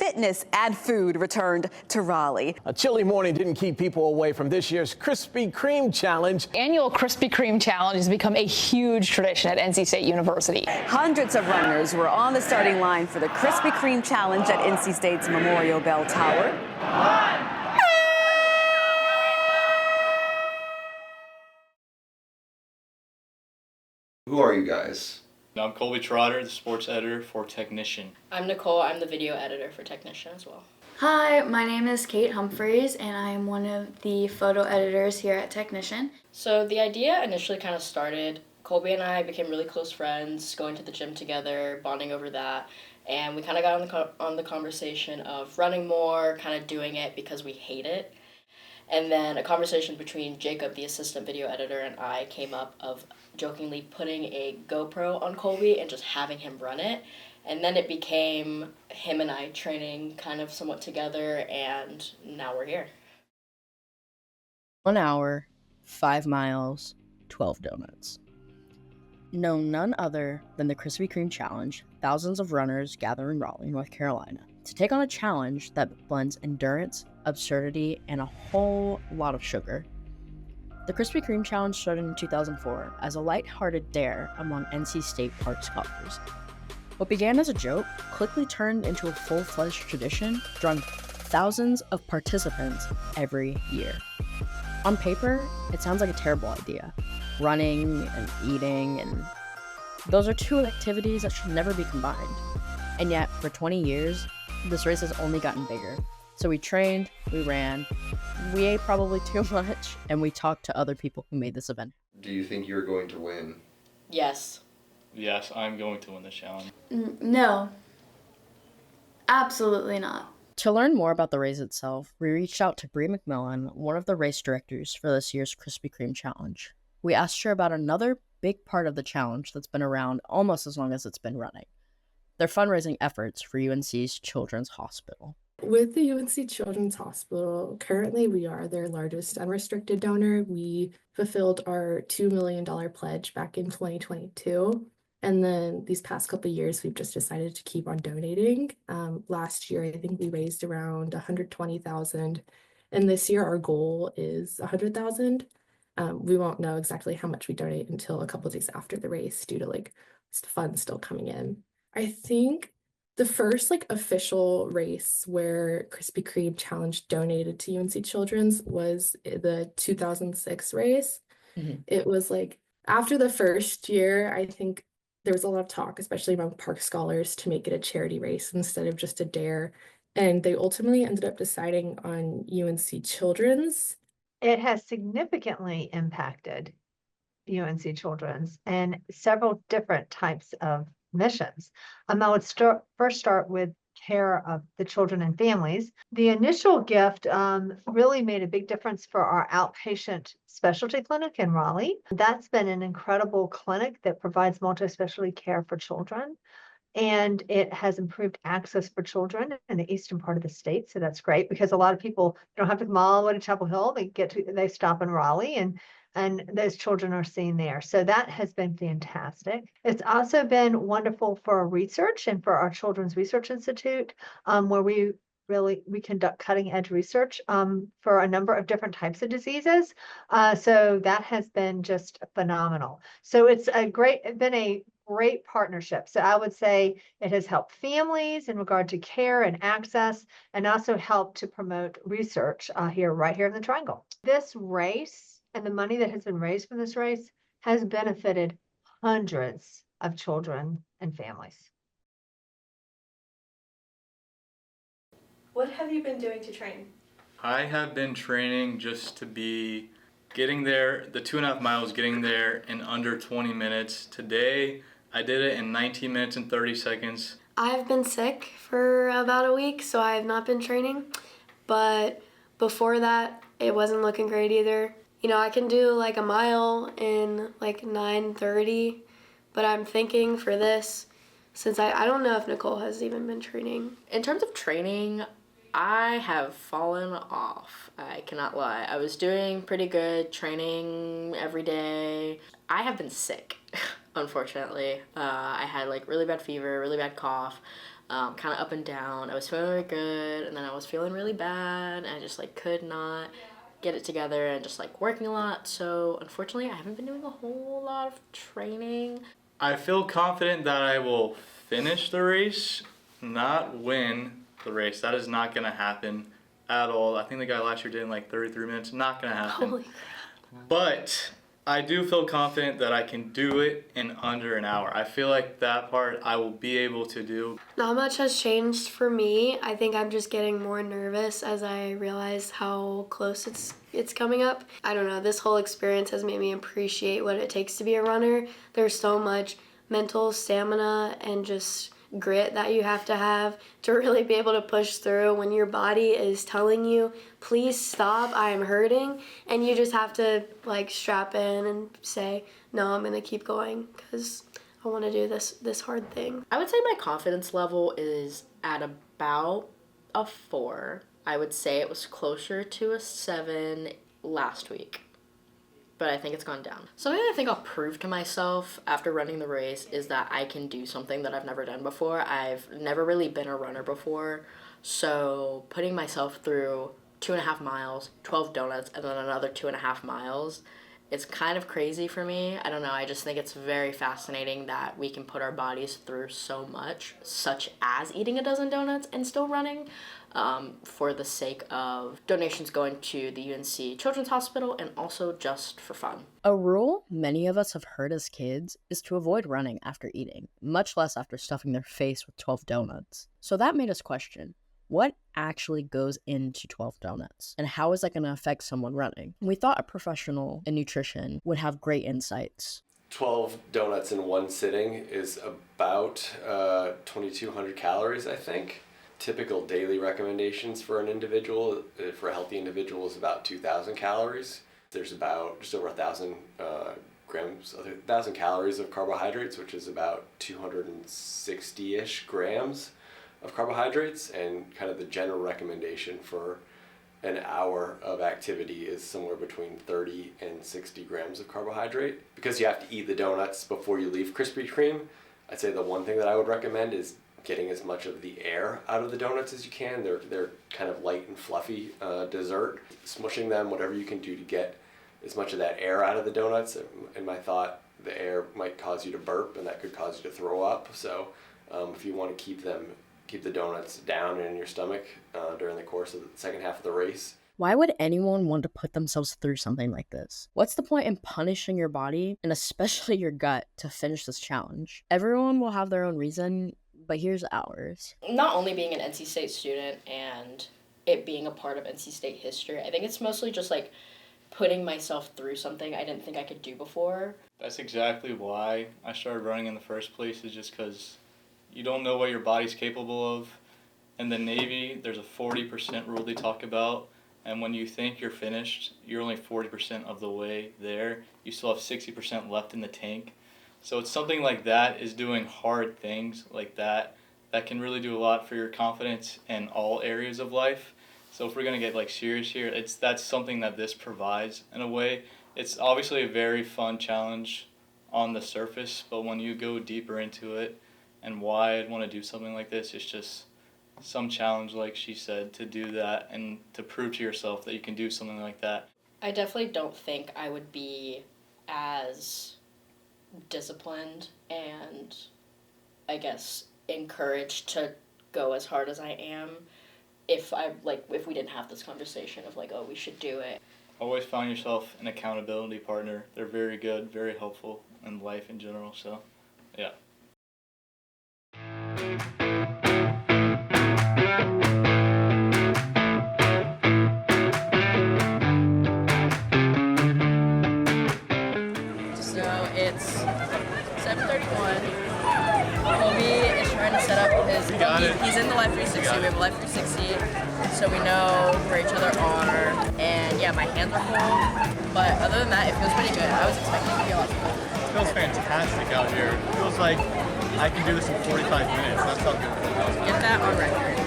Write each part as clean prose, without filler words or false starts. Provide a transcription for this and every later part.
fitness and food returned to Raleigh. A chilly morning didn't keep people away from this year's Krispy Kreme Challenge. Annual Krispy Kreme Challenge has become a huge tradition at NC State University. Hundreds of runners were on the starting line for the Krispy Kreme Challenge at NC State's Memorial Bell Tower. Who are you guys? I'm Colby, Trotter, the sports editor for Technician. I'm Nicole, I'm the video editor for Technician as well. Hi, my name is Cate Humphreys, and I am one of the photo editors here at Technician. So the idea initially kind of started, Colby and I became really close friends, going to the gym together, bonding over that, and we kind of got on the conversation of running more, kind of doing it because we hate it. And then a conversation between Jacob, the assistant video editor, and I came up of jokingly putting a GoPro on Colby and just having him run it. And then it became him and I training kind of somewhat together, and now we're here. 1 hour, 5 miles, 12 donuts. No, none other than the Krispy Kreme Challenge, thousands of runners gather in Raleigh, North Carolina, to take on a challenge that blends endurance, absurdity, and a whole lot of sugar. The Krispy Kreme Challenge started in 2004 as a light-hearted dare among NC State park scholars. What began as a joke quickly turned into a full-fledged tradition, drawing thousands of participants every year. On paper, it sounds like a terrible idea. Running and eating, and those are two activities that should never be combined. And yet, for 20 years, this race has only gotten bigger. So we trained, we ran, we ate probably too much, and we talked to other people who made this event. Do you think you're going to win? Yes. Yes, I'm going to win this challenge. No. Absolutely not. To learn more about the race itself, we reached out to Bree McMillan, one of the race directors for this year's Krispy Kreme Challenge. We asked her about another big part of the challenge that's been around almost as long as it's been running: their fundraising efforts for UNC's Children's Hospital. With the UNC Children's Hospital, currently we are their largest unrestricted donor. We fulfilled our $2 million pledge back in 2022. And then these past couple of years, we've just decided to keep on donating. Last year, I think we raised around $120,000. And this year, our goal is $100,000. We won't know exactly how much we donate until a couple of days after the race due to funds still coming in. I think the first official race where Krispy Kreme Challenge donated to UNC Children's was the 2006 race. Mm-hmm. It was after the first year, I think there was a lot of talk, especially among park scholars, to make it a charity race instead of just a dare. And they ultimately ended up deciding on UNC Children's. It has significantly impacted UNC Children's and several different types of missions. I would first start with care of the children and families. The initial gift really made a big difference for our outpatient specialty clinic in Raleigh. That's been an incredible clinic that provides multi-specialty care for children. And it has improved access for children in the eastern part of the state. So that's great because a lot of people don't have to come all the way to Chapel Hill. They stop in Raleigh and those children are seen there. So that has been fantastic. It's also been wonderful for research and for our Children's Research Institute, where we conduct cutting edge research for a number of different types of diseases. So that has been just phenomenal. So it's been a great partnership. So I would say it has helped families in regard to care and access, and also helped to promote research right here in the Triangle. This race and the money that has been raised from this race has benefited hundreds of children and families. What have you been doing to train? I have been training just to be getting there, the 2.5 miles, getting there in under 20 minutes. Today, I did it in 19 minutes and 30 seconds. I've been sick for about a week, so I have not been training. But before that, it wasn't looking great either. I can do a mile in 9:30, but I'm thinking for this, since I don't know if Nicole has even been training. In terms of training, I have fallen off. I cannot lie. I was doing pretty good training every day. I have been sick, unfortunately. I had really bad fever, really bad cough. kind of up and down. I was feeling really good, and then I was feeling really bad, and I just like could not get it together and just like working a lot. So unfortunately, I haven't been doing a whole lot of training. I feel confident that I will finish the race, not win the race. That is not going to happen at all. I think the guy last year did in like 33 minutes. Not going to happen. Holy crap. But I do feel confident that I can do it in under an hour. I feel like that part I will be able to do. Not much has changed for me. I think I'm just getting more nervous as I realize how close it's coming up. I don't know, this whole experience has made me appreciate what it takes to be a runner. There's so much mental stamina and just grit that you have to really be able to push through when your body is telling you, please stop, I am hurting, and you just have to like strap in and say, no, I'm gonna keep going because I want to do this hard thing. I would say my confidence level is at about a 4. I would say it was closer to a 7 last week, but I think it's gone down. Something I think I'll prove to myself after running the race is that I can do something that I've never done before. I've never really been a runner before, so putting myself through 2.5 miles, 12 donuts, and then another 2.5 miles, it's kind of crazy for me. I don't know, I just think it's very fascinating that we can put our bodies through so much, such as eating a dozen donuts and still running, for the sake of donations going to the UNC Children's Hospital and also just for fun. A rule many of us have heard as kids is to avoid running after eating, much less after stuffing their face with 12 donuts. So that made us question, what actually goes into 12 donuts? And how is that going to affect someone running? We thought a professional in nutrition would have great insights. 12 donuts in one sitting is about 2,200 calories, I think. Typical daily recommendations for an individual, for a healthy individual, is about 2,000 calories. There's about just over 1,000 1,000 calories of carbohydrates, which is about 260-ish grams of carbohydrates, and kind of the general recommendation for an hour of activity is somewhere between 30 and 60 grams of carbohydrate. Because you have to eat the donuts before you leave Krispy Kreme, I'd say the one thing that I would recommend is getting as much of the air out of the donuts as you can. They're kind of light and fluffy dessert. Smushing them, whatever you can do to get as much of that air out of the donuts. In my thought, the air might cause you to burp, and that could cause you to throw up. So if you want to keep the donuts down and in your stomach during the course of the second half of the race. Why would anyone want to put themselves through something like this? What's the point in punishing your body, and especially your gut, to finish this challenge? Everyone will have their own reason, but here's ours. Not only being an NC State student and it being a part of NC State history, I think it's mostly just like putting myself through something I didn't think I could do before. That's exactly why I started running in the first place, is just because you don't know what your body's capable of. In the Navy, there's a 40% rule they talk about, and when you think you're finished, you're only 40% of the way there. You still have 60% left in the tank. So it's something like that is doing hard things like that can really do a lot for your confidence in all areas of life. So if we're going to get like serious here, that's something that this provides in a way. It's obviously a very fun challenge on the surface, but when you go deeper into it and why I'd want to do something like this, it's just some challenge, like she said, to do that and to prove to yourself that you can do something like that. I definitely don't think I would be as disciplined and I guess encouraged to go as hard as I am if we didn't have this conversation of like, oh, we should do it. Always find yourself an accountability partner. They're very good, very helpful in life in general, so yeah. It's 7:31. Colby is trying to set up his... He's in the Life 360. We have a Life 360, so we know where each other are. And yeah, my hands are full. But other than that, it feels pretty good. I was expecting it to be a lot full. It feels fantastic out here. It feels like I can do this in 45 minutes. That's how good it feels. Get that on record.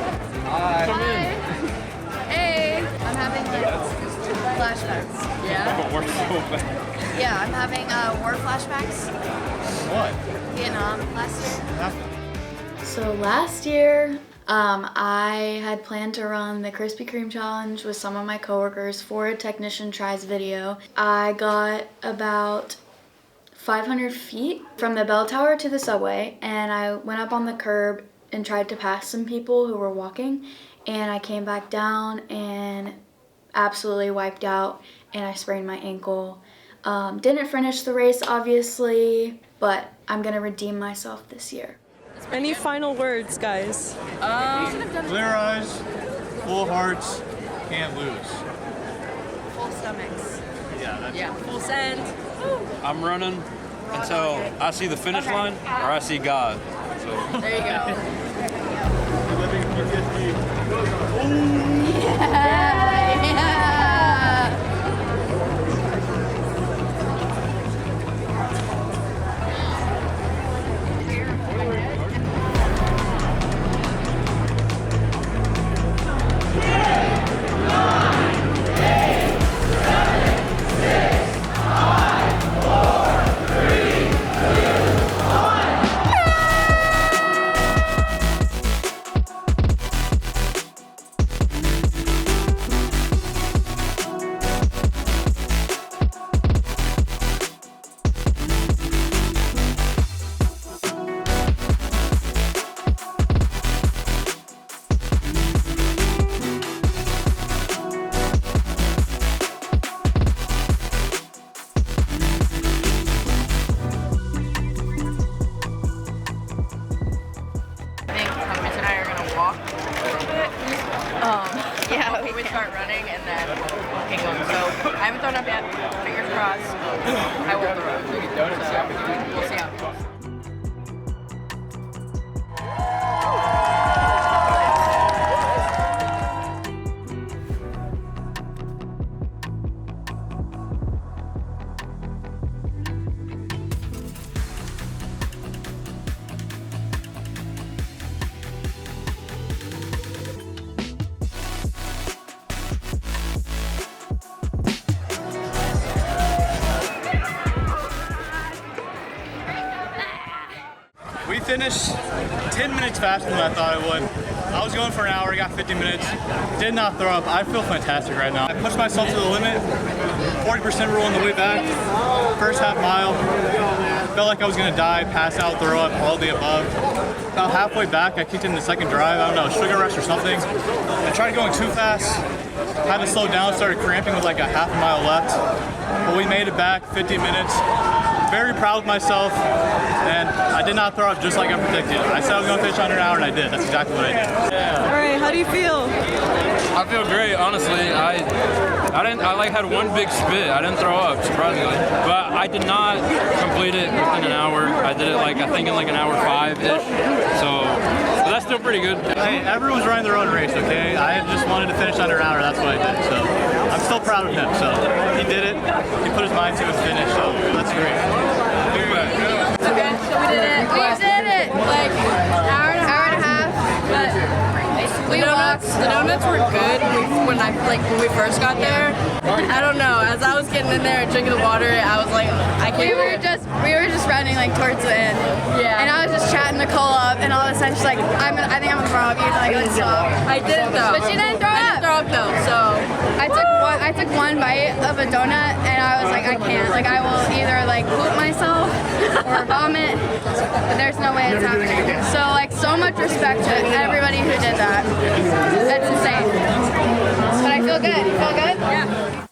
Hi. Come in. Hey, I'm having flashbacks. Yeah? Yeah, I'm having war flashbacks. What? Vietnam last year. What happened? So last year, I had planned to run the Krispy Kreme challenge with some of my coworkers for a Technician Tries video. I got about 500 feet from the bell tower to the subway, and I went up on the curb and tried to pass some people who were walking, and I came back down and absolutely wiped out, and I sprained my ankle. Didn't finish the race, obviously, but I'm gonna redeem myself this year. Any final words, guys? Clear eyes, full hearts, can't lose. Full stomachs. Yeah, Full send. I'm running until I see the finish line or I see God. So. There you go. Yeah, we start running and then walking on. So I haven't thrown up yet. Fingers crossed. I will throw up. So we'll see how it goes. We finished 10 minutes faster than I thought I would. I was going for an hour, got 50 minutes. Did not throw up. I feel fantastic right now. I pushed myself to the limit. 40% rule on the way back. First half mile. Felt like I was gonna die, pass out, throw up, all the above. About halfway back, I kicked in the second drive. I don't know, sugar rush or something. I tried going too fast. Had to slow down, started cramping with like a half a mile left. But we made it back, 50 minutes. Very proud of myself, and I did not throw up just like I predicted. I said I was going to finish under an hour, and I did. That's exactly what I did. All right, how do you feel? I feel great, honestly. I had one big spit. I didn't throw up, surprisingly, but I did not complete it within an hour. I did it I think in an hour 5-ish. So but that's still pretty good. Hey, everyone's running their own race, okay? I just wanted to finish under an hour. That's what I did. So I'm still proud of him. So he did it. He put his mind to it and finished. So that's great. Okay, so we did it. We did it! Like hour and a half. But we walked. The donuts were good when we first got there. I don't know. As I was getting in there and drinking the water, I was like, I can't. We were just running towards the end. Yeah. And I was just chatting Nicole up, and all of a sudden she's like, I think I'm gonna throw up. You're like, let's stop. I didn't though. But she didn't throw up. I didn't throw up though. So I took one bite of a donut, and I was like, I can't. I will either poop myself or vomit, but there's no way it's happening. So much respect to everybody who did that. That's insane. But I feel good. You feel good? Yeah.